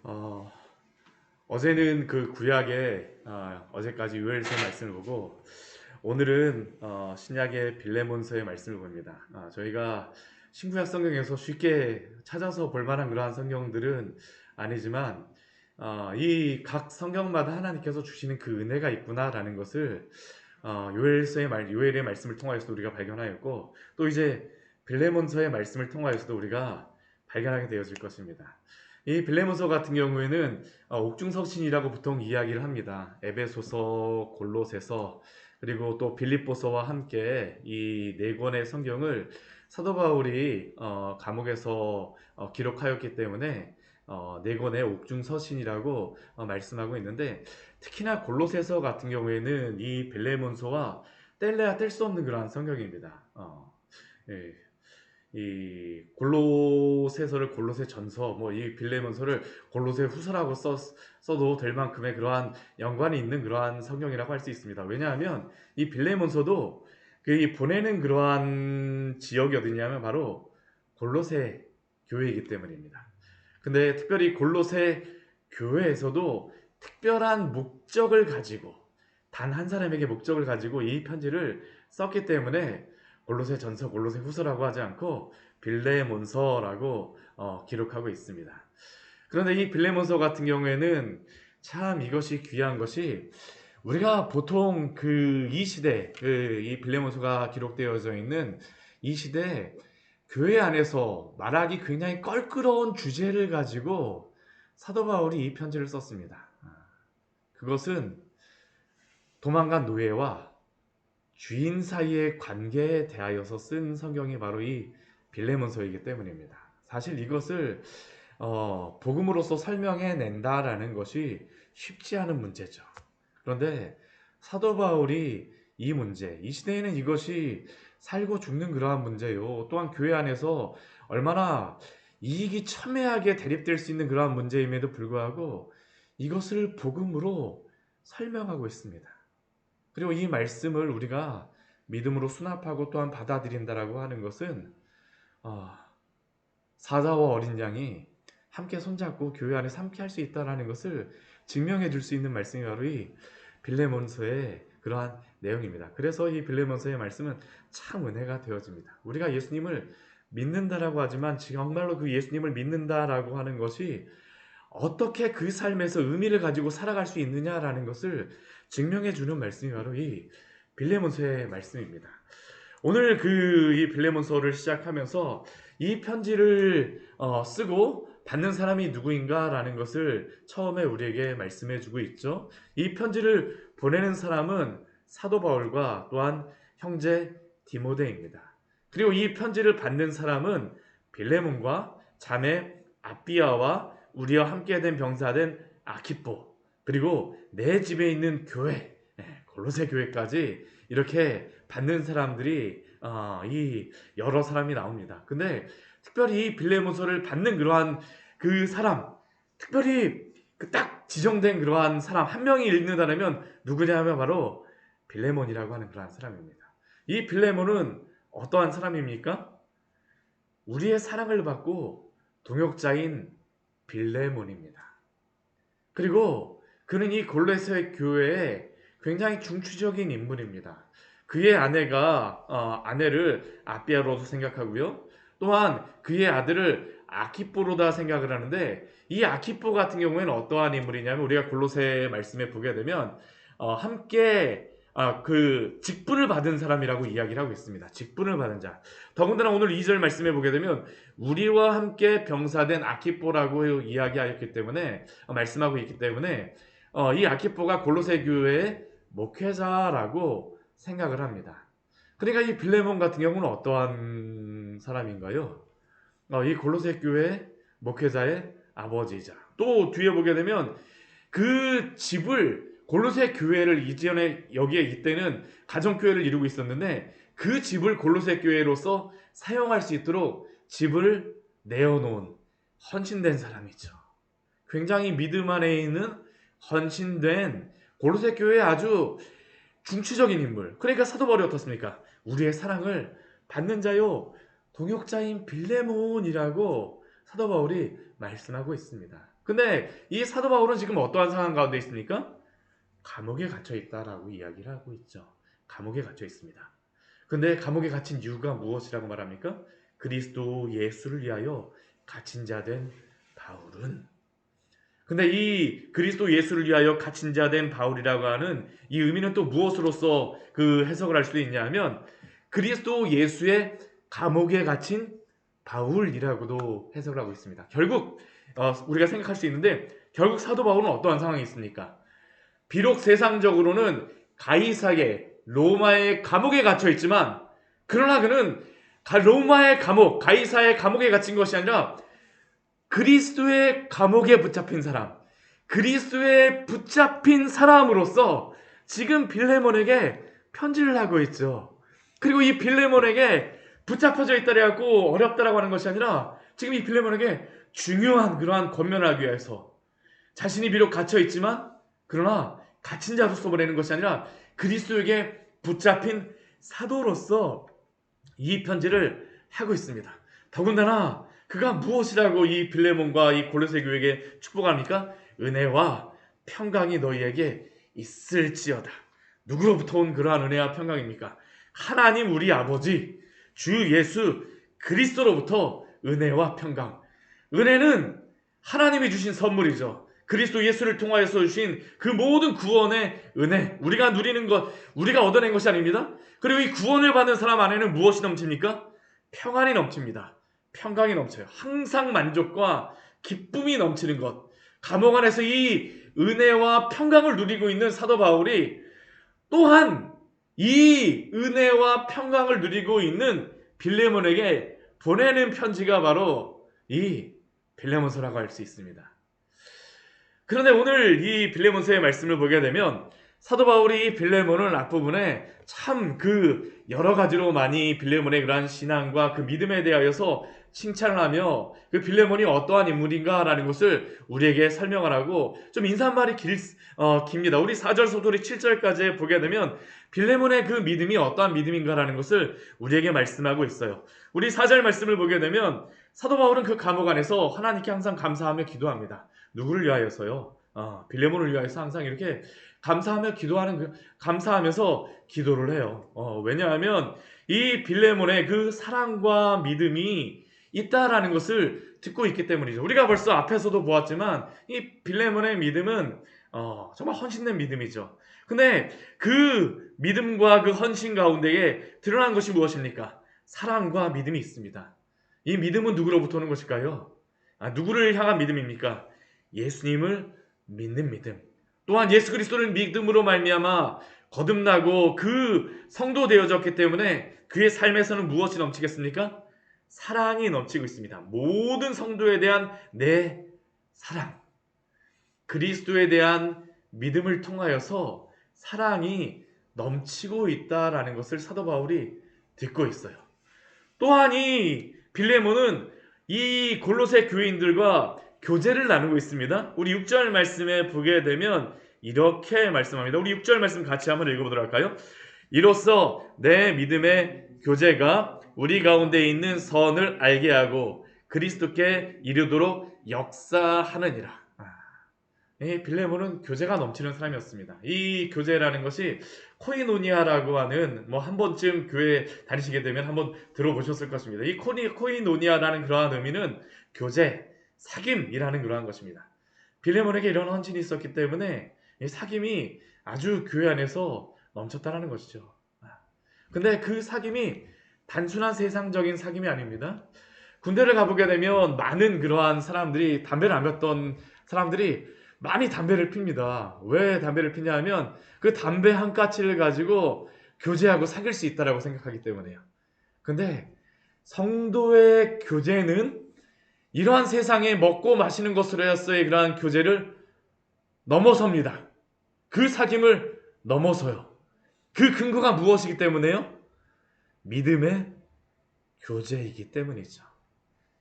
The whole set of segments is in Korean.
어, 어제는 그 구약의 어제까지 요엘서의 말씀을 보고 오늘은 신약의 빌레몬서의 말씀을 봅니다. 저희가 신구약 성경에서 쉽게 찾아서 볼 만한 그러한 성경들은 아니지만 이 각 성경마다 하나님께서 주시는 그 은혜가 있구나라는 것을 요엘의 말씀을 통하여서도 우리가 발견하였고 또 이제 빌레몬서의 말씀을 통하여서도 우리가 발견하게 되어질 것입니다. 이 빌레몬서 같은 경우에는 옥중서신이라고 보통 이야기를 합니다. 에베소서, 골로새서, 그리고 또 빌립보서와 함께 이 네 권의 성경을 사도 바울이 감옥에서 기록하였기 때문에 네 권의 옥중서신이라고 말씀하고 있는데, 특히나 골로새서 같은 경우에는 이 빌레몬서와 뗄래야 뗄 수 없는 그러한 성경입니다. 예. 이 골로새서를 골로새 전서, 뭐 이 빌레몬서를 골로새 후서라고 써도 될 만큼의 그러한 연관이 있는 그러한 성경이라고 할 수 있습니다. 왜냐하면 이 빌레몬서도 그 보내는 그러한 지역이 어디냐면 바로 골로새 교회이기 때문입니다. 근데 특별히 골로새 교회에서도 특별한 목적을 가지고, 단 한 사람에게 목적을 가지고 이 편지를 썼기 때문에 골로새 전서, 골로새 후서라고 하지 않고 빌레몬서라고 기록하고 있습니다. 그런데 이 빌레몬서 같은 경우에는 참 이것이 귀한 것이, 우리가 보통 그 이 시대, 이 빌레몬서가 기록되어져 있는 이 시대 교회 안에서 말하기 굉장히 껄끄러운 주제를 가지고 사도 바울이 이 편지를 썼습니다. 그것은 도망간 노예와 주인 사이의 관계에 대하여서 쓴 성경이 바로 이 빌레몬서이기 때문입니다. 사실 이것을 복음으로서 설명해 낸다라는 것이 쉽지 않은 문제죠. 그런데 사도 바울이 이 문제, 이 시대에는 이것이 살고 죽는 그러한 문제요, 또한 교회 안에서 얼마나 이익이 첨예하게 대립될 수 있는 그러한 문제임에도 불구하고 이것을 복음으로 설명하고 있습니다. 그리고 이 말씀을 우리가 믿음으로 수납하고 또한 받아들인다라고 하는 것은 어, 사자와 어린 양이 함께 손잡고 교회 안에서 함께 할 수 있다는 것을 증명해 줄 수 있는 말씀이 바로 이 빌레몬서의 그러한 내용입니다. 그래서 이 빌레몬서의 말씀은 참 은혜가 되어집니다. 우리가 예수님을 믿는다라고 하지만 정말로 그 예수님을 믿는다라고 하는 것이 어떻게 그 삶에서 의미를 가지고 살아갈 수 있느냐라는 것을 증명해 주는 말씀이 바로 이 빌레몬서의 말씀입니다. 오늘 이 빌레몬서를 시작하면서 이 편지를 쓰고 받는 사람이 누구인가라는 것을 처음에 우리에게 말씀해 주고 있죠. 이 편지를 보내는 사람은 사도 바울과 또한 형제 디모데입니다. 그리고 이 편지를 받는 사람은 빌레몬과 자매 아비아와 우리와 함께 된 병사된 아키포, 그리고 내 집에 있는 교회, 골로새 교회까지 이렇게 받는 사람들이 이 여러 사람이 나옵니다. 근데 특별히 이 빌레몬서를 받는 그러한 그 사람, 특별히 그 딱 지정된 그러한 사람 한 명이 읽는다면 누구냐 하면 바로 빌레몬이라고 하는 그러한 사람입니다. 이 빌레몬은 어떠한 사람입니까? 우리의 사랑을 받고 동역자인 빌레몬입니다. 그리고 그는 이 골로새 교회의 굉장히 중추적인 인물입니다. 그의 아내를 아비아로도 생각하고요, 또한 그의 아들을 아키포로다 생각을 하는데, 이 아키포 같은 경우에는 어떠한 인물이냐면 우리가 골로새 말씀에 보게 되면 함께 그 직분을 받은 사람이라고 이야기를 하고 있습니다. 직분을 받은 자. 더군다나 오늘 2절 말씀에 보게 되면 우리와 함께 병사된 아키포라고 이야기하였기 때문에 말씀하고 있기 때문에 이 아키포가 골로새 교회의 목회자라고 생각을 합니다. 그러니까 이 빌레몬 같은 경우는 어떠한 사람인가요? 이 골로새 교회 목회자의 아버지이자, 또 뒤에 보게 되면 그 집을, 골로새 교회를 이전에 여기에 이때는 가정교회를 이루고 있었는데 그 집을 골로새 교회로서 사용할 수 있도록 집을 내어놓은 헌신된 사람이죠. 굉장히 믿음 안에 있는 헌신된 골로새 교회의 아주 중추적인 인물. 그러니까 사도 바울이 어떻습니까? 우리의 사랑을 받는 자요 동역자인 빌레몬이라고 사도 바울이 말씀하고 있습니다. 근데 이 사도 바울은 지금 어떠한 상황 가운데 있습니까? 감옥에 갇혀 있다라고 이야기를 하고 있죠. 감옥에 갇혀 있습니다. 근데 감옥에 갇힌 이유가 무엇이라고 말합니까? 그리스도 예수를 위하여 갇힌 자 된 바울은. 근데 이 그리스도 예수를 위하여 갇힌 자 된 바울이라고 하는 이 의미는 또 무엇으로서 그 해석을 할 수 있냐면 그리스도 예수의 감옥에 갇힌 바울이라고도 해석을 하고 있습니다. 결국 우리가 생각할 수 있는데 결국 사도 바울은 어떠한 상황이 있습니까? 비록 세상적으로는 가이사의 로마의 감옥에 갇혀 있지만 그러나 그는 로마의 감옥, 가이사의 감옥에 갇힌 것이 아니라 그리스도의 감옥에 붙잡힌 사람, 그리스도에 붙잡힌 사람으로서 지금 빌레몬에게 편지를 하고 있죠. 그리고 이 빌레몬에게 붙잡혀져 있다라고 어렵다라고 하는 것이 아니라 지금 이 빌레몬에게 중요한 그러한 권면을 하기 위해서 자신이 비록 갇혀 있지만 그러나 갇힌 자로서 보내는 것이 아니라 그리스도에게 붙잡힌 사도로서 이 편지를 하고 있습니다. 더군다나 그가 무엇이라고 이 빌레몬과 이 골로새 교회에게 축복합니까? 은혜와 평강이 너희에게 있을지어다. 누구로부터 온 그러한 은혜와 평강입니까? 하나님 우리 아버지 주 예수 그리스도로부터 은혜와 평강. 은혜는 하나님이 주신 선물이죠. 그리스도 예수를 통하여서 주신 그 모든 구원의 은혜, 우리가 누리는 것, 우리가 얻어낸 것이 아닙니다. 그리고 이 구원을 받는 사람 안에는 무엇이 넘칩니까? 평안이 넘칩니다. 평강이 넘쳐요. 항상 만족과 기쁨이 넘치는 것. 감옥 안에서 이 은혜와 평강을 누리고 있는 사도 바울이 또한 이 은혜와 평강을 누리고 있는 빌레몬에게 보내는 편지가 바로 이 빌레몬서라고 할 수 있습니다. 그런데 오늘 이 빌레몬서의 말씀을 보게 되면 사도 바울이 빌레몬을 앞부분에 참 그 여러 가지로 많이 빌레몬의 그러한 신앙과 그 믿음에 대하여서 칭찬을 하며 그 빌레몬이 어떠한 인물인가라는 것을 우리에게 설명을 하고 좀 인사말이 깁니다. 우리 4절부터 우리 7절까지 보게 되면 빌레몬의 그 믿음이 어떠한 믿음인가라는 것을 우리에게 말씀하고 있어요. 우리 4절 말씀을 보게 되면 사도 바울은 그 감옥 안에서 하나님께 항상 감사하며 기도합니다. 누구를 위하여서요? 빌레몬을 위하여서 항상 이렇게 감사하며 감사하면서 기도를 해요. 왜냐하면 이 빌레몬의 그 사랑과 믿음이 있다라는 것을 듣고 있기 때문이죠. 우리가 벌써 앞에서도 보았지만 이 빌레몬의 믿음은 정말 헌신된 믿음이죠. 근데 그 믿음과 그 헌신 가운데에 드러난 것이 무엇입니까? 사랑과 믿음이 있습니다. 이 믿음은 누구로부터 오는 것일까요? 누구를 향한 믿음입니까? 예수님을 믿는 믿음. 또한 예수 그리스도를 믿음으로 말미암아 거듭나고 그 성도 되어졌기 때문에 그의 삶에서는 무엇이 넘치겠습니까? 사랑이 넘치고 있습니다. 모든 성도에 대한 내 사랑. 그리스도에 대한 믿음을 통하여서 사랑이 넘치고 있다라는 것을 사도 바울이 듣고 있어요. 또한 이 빌레몬은 이 골로새 교인들과 교제를 나누고 있습니다. 우리 6절 말씀에 보게 되면 이렇게 말씀합니다. 우리 6절 말씀 같이 한번 읽어보도록 할까요? 이로써 내 믿음의 교제가 우리 가운데 있는 선을 알게 하고 그리스도께 이르도록 역사하느니라. 이 빌레몬은 교제가 넘치는 사람이었습니다. 이 교제라는 것이 코이노니아라고 하는 한 번쯤 교회 다니시게 되면 한번 들어보셨을 것입니다. 이 코이노니아라는 그러한 의미는 교제, 사귐이라는 그러한 것입니다. 빌레몬에게 이런 헌신이 있었기 때문에 이 사귐이 아주 교회 안에서 넘쳤다라는 것이죠. 근데 그 사귐이 단순한 세상적인 사귐이 아닙니다. 군대를 가보게 되면 많은 그러한 사람들이 담배를 안 폈던 사람들이 많이 담배를 핍니다. 왜 담배를 피냐 하면 그 담배 한 까치를 가지고 교제하고 사귈 수 있다라고 생각하기 때문에요. 근데 성도의 교제는 이러한 세상에 먹고 마시는 것으로서의 그러한 교제를 넘어섭니다. 그 사귐을 넘어서요. 그 근거가 무엇이기 때문에요? 믿음의 교제이기 때문이죠.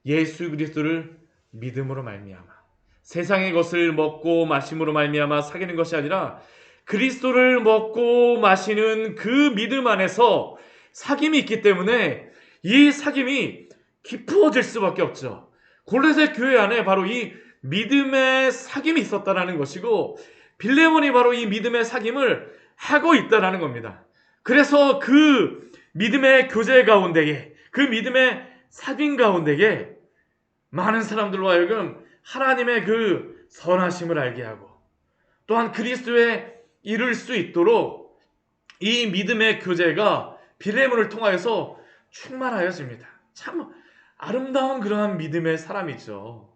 예수 그리스도를 믿음으로 말미암아 세상의 것을 먹고 마심으로 말미암아 사귀는 것이 아니라 그리스도를 먹고 마시는 그 믿음 안에서 사귐이 있기 때문에 이 사귐이 깊어질 수밖에 없죠. 골로새 교회 안에 바로 이 믿음의 사귐이 있었다라는 것이고, 빌레몬이 바로 이 믿음의 사귐을 하고 있다라는 겁니다. 그래서 그 믿음의 교제 가운데에, 그 믿음의 사귐 가운데에 많은 사람들로 하여금 하나님의 그 선하심을 알게 하고, 또한 그리스도에 이를 수 있도록 이 믿음의 교제가 빌레몬을 통하여서 충만하여집니다. 참 아름다운 그러한 믿음의 사람이죠.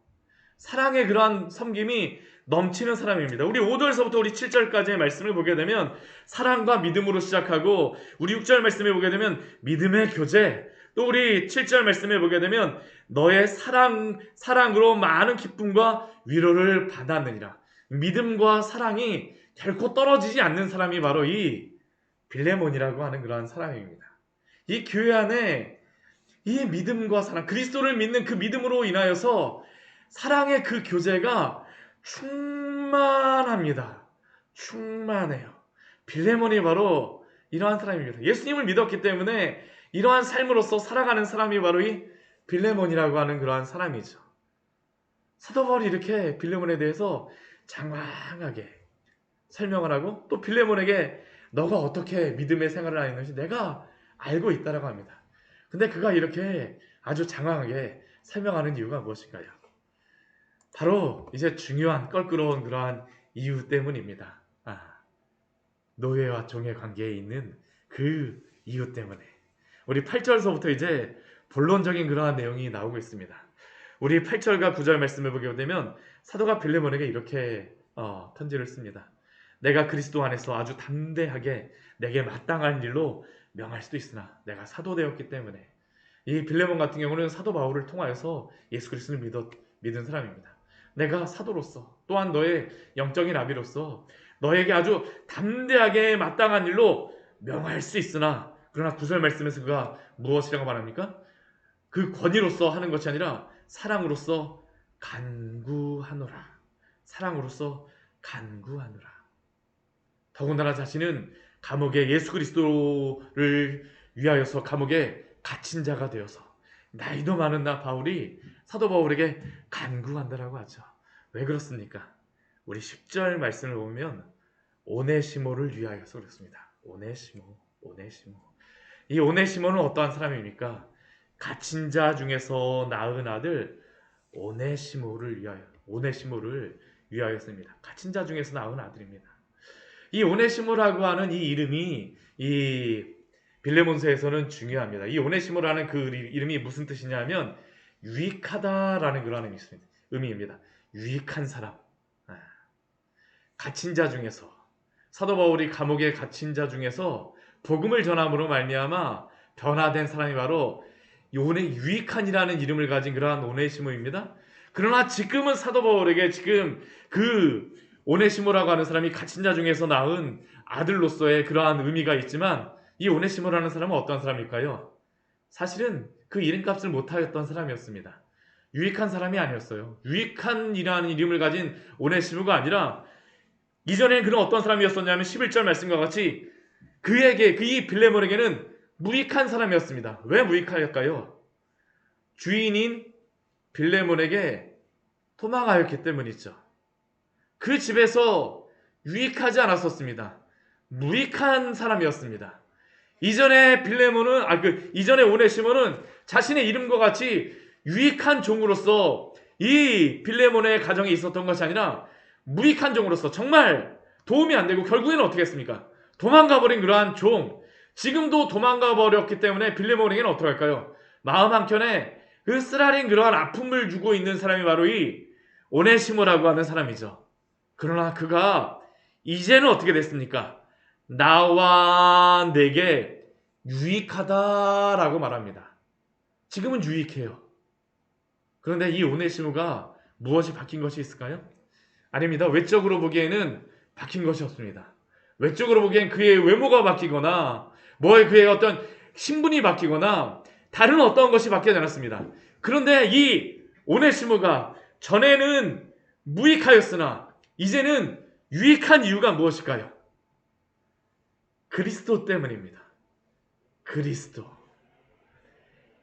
사랑의 그러한 섬김이 넘치는 사람입니다. 우리 5절서부터 우리 7절까지의 말씀을 보게 되면 사랑과 믿음으로 시작하고, 우리 6절 말씀을 보게 되면 믿음의 교제, 또 우리 7절 말씀을 보게 되면 너의 사랑으로 많은 기쁨과 위로를 받았느니라. 믿음과 사랑이 결코 떨어지지 않는 사람이 바로 이 빌레몬이라고 하는 그러한 사람입니다. 이 교회 안에 이 믿음과 사랑, 그리스도를 믿는 그 믿음으로 인하여서 사랑의 그 교제가 충만합니다. 충만해요. 빌레몬이 바로 이러한 사람입니다. 예수님을 믿었기 때문에 이러한 삶으로서 살아가는 사람이 바로 이 빌레몬이라고 하는 그러한 사람이죠. 사도 바울이 이렇게 빌레몬에 대해서 장황하게 설명을 하고, 또 빌레몬에게 너가 어떻게 믿음의 생활을 하는지 내가 알고 있다라고 합니다. 근데 그가 이렇게 아주 장황하게 설명하는 이유가 무엇일까요? 바로 이제 중요한 껄끄러운 그러한 이유 때문입니다. 노예와 종의 관계에 있는 그 이유 때문에. 우리 8절서부터 이제 본론적인 그러한 내용이 나오고 있습니다. 우리 8절과 9절 말씀을 보게 되면 사도가 빌레몬에게 이렇게 편지를 씁니다. 내가 그리스도 안에서 아주 담대하게 내게 마땅한 일로 명할 수도 있으나 내가 사도 되었기 때문에. 이 빌레몬 같은 경우는 사도 바울을 통하여서 예수 그리스도를 믿은 사람입니다. 내가 사도로서, 또한 너의 영적인 아비로서 너에게 아주 담대하게 마땅한 일로 명할 수 있으나, 그러나 9절 말씀에서 그가 무엇이라고 말합니까? 그 권위로서 하는 것이 아니라 사랑으로서 간구하노라. 사랑으로서 간구하노라. 더군다나 자신은 감옥에 예수 그리스도를 위하여서 감옥에 갇힌 자가 되어서 나이도 많은 나 바울이 사도 바울에게 간구한다라고 하죠. 왜 그렇습니까? 우리 10절 말씀을 보면 오네시모를 위하여서 그렇습니다. 오네시모. 이 오네시모는 어떠한 사람입니까? 갇힌 자 중에서 낳은 아들 오네시모를 위하여서입니다. 갇힌 자 중에서 낳은 아들입니다. 이 오네시모라고 하는 이 이름이 이 빌레몬서에서는 중요합니다. 이 오네시모라는 그 이름이 무슨 뜻이냐면 유익하다라는 그런 의미입니다. 유익한 사람. 갇힌 자 중에서, 사도 바울이 감옥에 갇힌 자 중에서 복음을 전함으로 말미암아 변화된 사람이 바로 유익한이라는 이름을 가진 그러한 오네시모입니다. 그러나 지금은 사도 바울에게 지금 그 오네시모라고 하는 사람이 갇힌 자 중에서 낳은 아들로서의 그러한 의미가 있지만, 이 오네시모라는 사람은 어떤 사람일까요? 사실은 그 이름값을 못하였던 사람이었습니다. 유익한 사람이 아니었어요. 유익한이라는 이름을 가진 오네시모가 아니라 이전에 그는 어떤 사람이었었냐면 11절 말씀과 같이 이 빌레몬에게는 무익한 사람이었습니다. 왜 무익하였을까요? 주인인 빌레몬에게 도망하였기 때문이죠. 그 집에서 유익하지 않았었습니다. 무익한 사람이었습니다. 이전에 이전에 오네시모는 자신의 이름과 같이 유익한 종으로서 이 빌레몬의 가정에 있었던 것이 아니라 무익한 종으로서 정말 도움이 안 되고 결국에는 어떻게 했습니까? 도망가버린 그러한 종. 지금도 도망가버렸기 때문에 빌레몬에게는 어떻게 할까요? 마음 한켠에 그 쓰라린 그러한 아픔을 주고 있는 사람이 바로 이 오네시모라고 하는 사람이죠. 그러나 그가 이제는 어떻게 됐습니까? 나와 내게 유익하다라고 말합니다. 지금은 유익해요. 그런데 이 오네시모가 무엇이 바뀐 것이 있을까요? 아닙니다. 외적으로 보기에는 바뀐 것이 없습니다. 외적으로 보기엔 그의 외모가 바뀌거나 그의 어떤 신분이 바뀌거나 다른 어떤 것이 바뀌지 않았습니다. 그런데 이 오네시모가 전에는 무익하였으나 이제는 유익한 이유가 무엇일까요? 그리스도 때문입니다. 그리스도.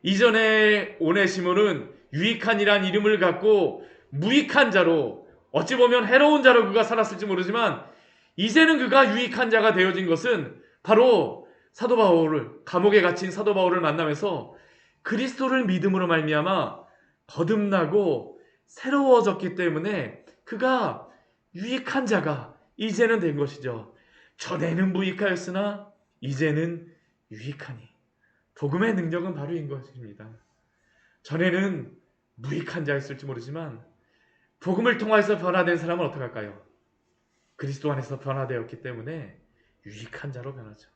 이전에 오네시모는 유익한이란 이름을 갖고 무익한 자로, 어찌 보면 해로운 자로 그가 살았을지 모르지만 이제는 그가 유익한 자가 되어진 것은 바로 사도 바울을, 감옥에 갇힌 사도 바울을 만나면서 그리스도를 믿음으로 말미암아 거듭나고 새로워졌기 때문에 그가 유익한 자가 이제는 된 것이죠. 전에는 무익하였으나 이제는 유익하니. 복음의 능력은 바로 인 것입니다. 전에는 무익한 자였을지 모르지만 복음을 통해서 변화된 사람은 어떻게 할까요? 그리스도 안에서 변화되었기 때문에 유익한 자로 변하죠.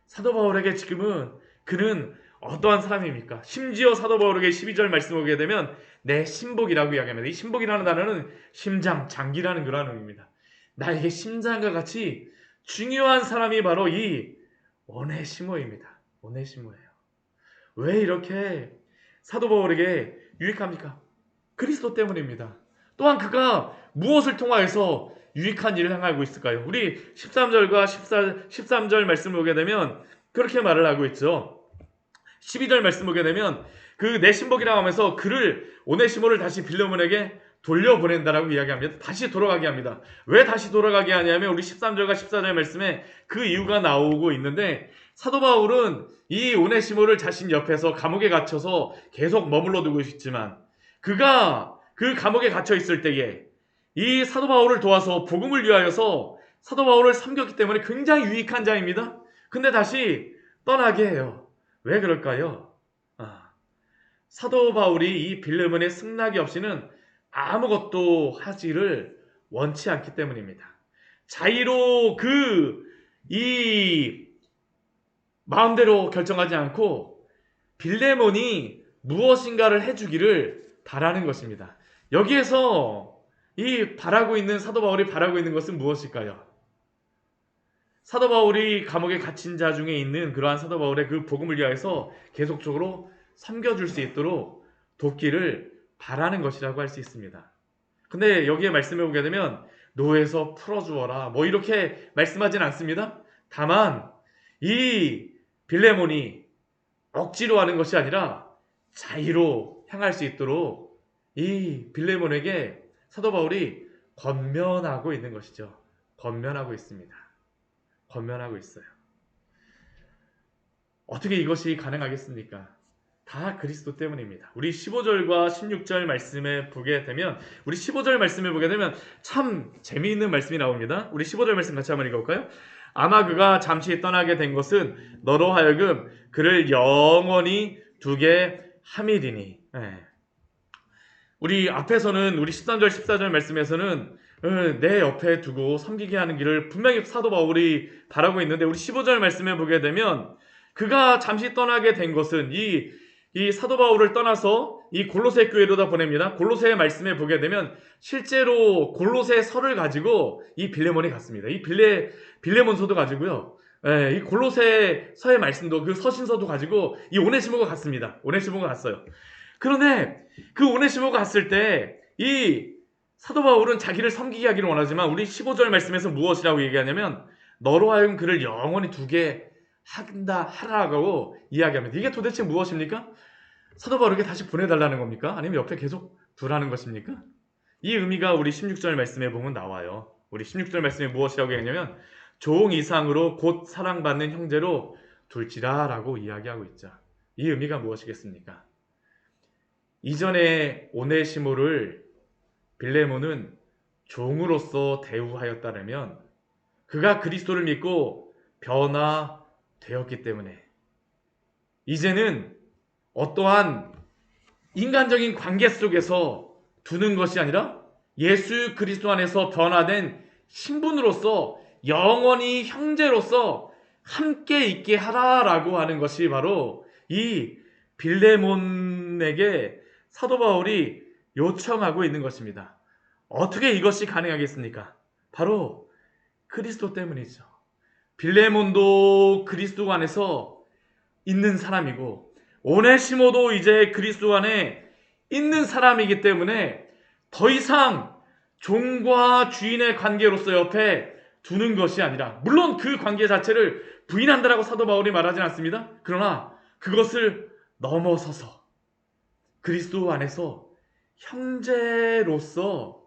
사도 바울에게 지금은 그는 어떠한 사람입니까? 심지어 사도 바울에게 12절 말씀을 보게 되면 내 신복이라고 이야기합니다. 이 신복이라는 단어는 심장, 장기라는 그런 의미입니다. 나에게 심장과 같이 중요한 사람이 바로 이 오네시모입니다. 오네시모예요. 왜 이렇게 사도 바울에게 유익합니까? 그리스도 때문입니다. 또한 그가 무엇을 통하여서 유익한 일을 행하고 있을까요? 우리 13절과 13절 말씀을 보게 되면 그렇게 말을 하고 있죠. 12절 말씀 보게 되면 그 내 신복이라고 하면서 그를, 오네시모를 다시 빌레몬에게 돌려보낸다라고 이야기합니다. 다시 돌아가게 합니다. 왜 다시 돌아가게 하냐면 우리 13절과 14절 말씀에 그 이유가 나오고 있는데, 사도 바울은 이 오네시모를 자신 옆에서 감옥에 갇혀서 계속 머물러 두고 있지만 그가 그 감옥에 갇혀 있을 때에 이 사도 바울을 도와서 복음을 위하여서 사도 바울을 섬겼기 때문에 굉장히 유익한 자입니다. 근데 다시 떠나게 해요. 왜 그럴까요? 사도 바울이 이 빌레몬의 승낙이 없이는 아무것도 하지를 원치 않기 때문입니다. 자의로 이 마음대로 결정하지 않고 빌레몬이 무엇인가를 해주기를 바라는 것입니다. 여기에서 이 바라고 있는, 사도 바울이 바라고 있는 것은 무엇일까요? 사도 바울이 감옥에 갇힌 자 중에 있는 그러한 사도 바울의 그 복음을 위하여서 계속적으로 섬겨줄 수 있도록 돕기를 바라는 것이라고 할 수 있습니다. 근데 여기에 말씀해 보게 되면 노에서 풀어주어라 뭐 이렇게 말씀하진 않습니다. 다만 이 빌레몬이 억지로 하는 것이 아니라 자의로 향할 수 있도록 이 빌레몬에게 사도 바울이 권면하고 있는 것이죠. 권면하고 있습니다. 권면하고 있어요. 어떻게 이것이 가능하겠습니까? 다 그리스도 때문입니다. 우리 15절과 16절 말씀에 보게 되면, 우리 15절 말씀에 보게 되면 참 재미있는 말씀이 나옵니다. 우리 15절 말씀 같이 한번 읽어볼까요? 아마 그가 잠시 떠나게 된 것은 너로 하여금 그를 영원히 두게 함이리니. 우리 앞에서는 우리 13절 14절 말씀에서는 내 옆에 두고 섬기게 하는 길을 분명히 사도 바울이 바라고 있는데, 우리 15절 말씀에 보게 되면 그가 잠시 떠나게 된 것은 이 사도 바울을 떠나서 이 골로새 교회로다 보냅니다. 골로새 말씀에 보게 되면 실제로 골로새 서를 가지고 이 빌레몬이 갔습니다. 이 빌레몬서도 가지고요. 이 골로새 서의 말씀도, 그 서신서도 가지고 이 오네시모가 갔습니다. 오네시모가 갔어요. 그런데 그 오네시모가 갔을 때 이 사도 바울은 자기를 섬기게 하기를 원하지만 우리 15절 말씀에서 무엇이라고 얘기하냐면 너로 하여금 그를 영원히 두게 하라고 이야기합니다. 이게 도대체 무엇입니까? 사도 바울에게 다시 보내달라는 겁니까? 아니면 옆에 계속 두라는 것입니까? 이 의미가 우리 16절 말씀에 보면 나와요. 우리 16절 말씀에 무엇이라고 얘기하냐면 종 이상으로 곧 사랑받는 형제로 둘지라 라고 이야기하고 있죠. 이 의미가 무엇이겠습니까? 이전에 오네시모를 빌레몬은 종으로서 대우하였다면 그가 그리스도를 믿고 변화되었기 때문에 이제는 어떠한 인간적인 관계 속에서 두는 것이 아니라 예수 그리스도 안에서 변화된 신분으로서 영원히 형제로서 함께 있게 하라라고 하는 것이 바로 이 빌레몬에게 사도 바울이 요청하고 있는 것입니다. 어떻게 이것이 가능하겠습니까? 바로 그리스도 때문이죠. 빌레몬도 그리스도 안에서 있는 사람이고 오네시모도 이제 그리스도 안에 있는 사람이기 때문에 더 이상 종과 주인의 관계로서 옆에 두는 것이 아니라, 물론 그 관계 자체를 부인한다라고 사도 바울이 말하진 않습니다. 그러나 그것을 넘어서서 그리스도 안에서 형제로서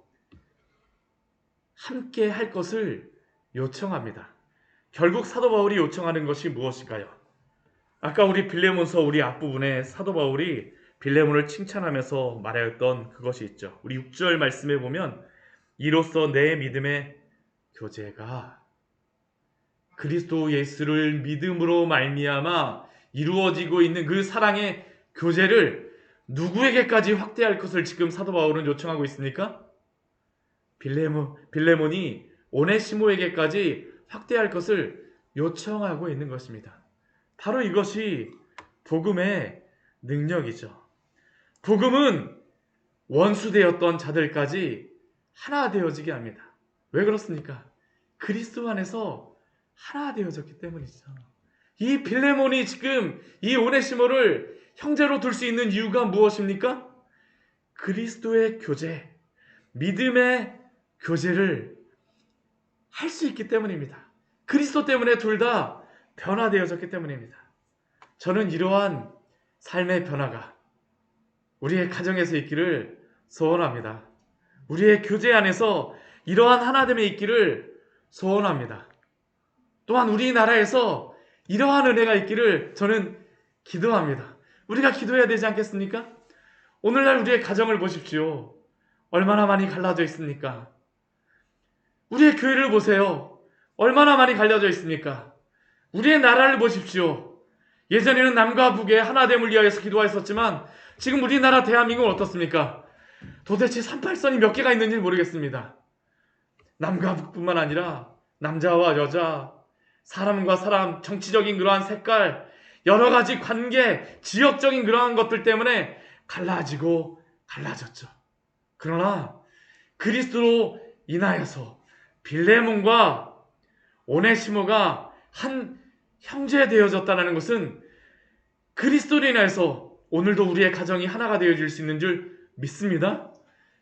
함께 할 것을 요청합니다. 결국 사도 바울이 요청하는 것이 무엇일까요? 아까 우리 빌레몬서 우리 앞부분에 사도 바울이 빌레몬을 칭찬하면서 말하였던 그것이 있죠. 우리 6절 말씀에 보면 이로써 내 믿음의 교제가 그리스도 예수를 믿음으로 말미암아 이루어지고 있는 그 사랑의 교제를 누구에게까지 확대할 것을 지금 사도 바울은 요청하고 있습니까? 빌레몬이 오네시모에게까지 확대할 것을 요청하고 있는 것입니다. 바로 이것이 복음의 능력이죠. 복음은 원수되었던 자들까지 하나 되어지게 합니다. 왜 그렇습니까? 그리스도 안에서 하나 되어졌기 때문이죠. 이 빌레몬이 지금 이 오네시모를 형제로 둘 수 있는 이유가 무엇입니까? 그리스도의 교제, 믿음의 교제를 할 수 있기 때문입니다. 그리스도 때문에 둘 다 변화되어졌기 때문입니다. 저는 이러한 삶의 변화가 우리의 가정에서 있기를 소원합니다. 우리의 교제 안에서 이러한 하나됨에 있기를 소원합니다. 또한 우리나라에서 이러한 은혜가 있기를 저는 기도합니다. 우리가 기도해야 되지 않겠습니까? 오늘날 우리의 가정을 보십시오. 얼마나 많이 갈라져 있습니까? 우리의 교회를 보세요. 얼마나 많이 갈려져 있습니까? 우리의 나라를 보십시오. 예전에는 남과 북의 하나됨을 위하여서 기도하였었지만 지금 우리나라 대한민국은 어떻습니까? 도대체 38선이 몇 개가 있는지 모르겠습니다. 남과 북뿐만 아니라 남자와 여자, 사람과 사람, 정치적인 그러한 색깔, 여러 가지 관계, 지역적인 그러한 것들 때문에 갈라지고 갈라졌죠. 그러나 그리스도로 인하여서 빌레몬과 오네시모가 한 형제 되어졌다는 것은 그리스도로 인하여서 오늘도 우리의 가정이 하나가 되어질 수 있는 줄 믿습니다.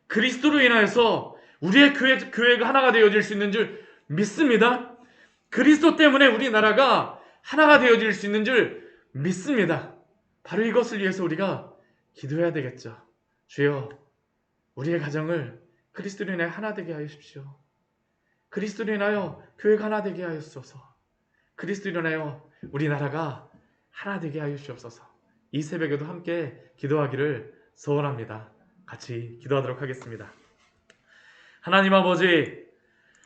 그리스도로 인하여서 우리의 교회가 하나가 되어질 수 있는 줄 믿습니다. 그리스도 때문에 우리나라가 하나가 되어질 수 있는 줄 믿습니다. 바로 이것을 위해서 우리가 기도해야 되겠죠. 주여, 우리의 가정을 그리스도로 인하여 하나 되게 하여 주십시오. 그리스도로 인하여 교회가 하나 되게 하였소서. 그리스도로 인하여 우리나라가 하나 되게 하여 주옵소서. 이 새벽에도 함께 기도하기를 소원합니다. 같이 기도하도록 하겠습니다. 하나님 아버지,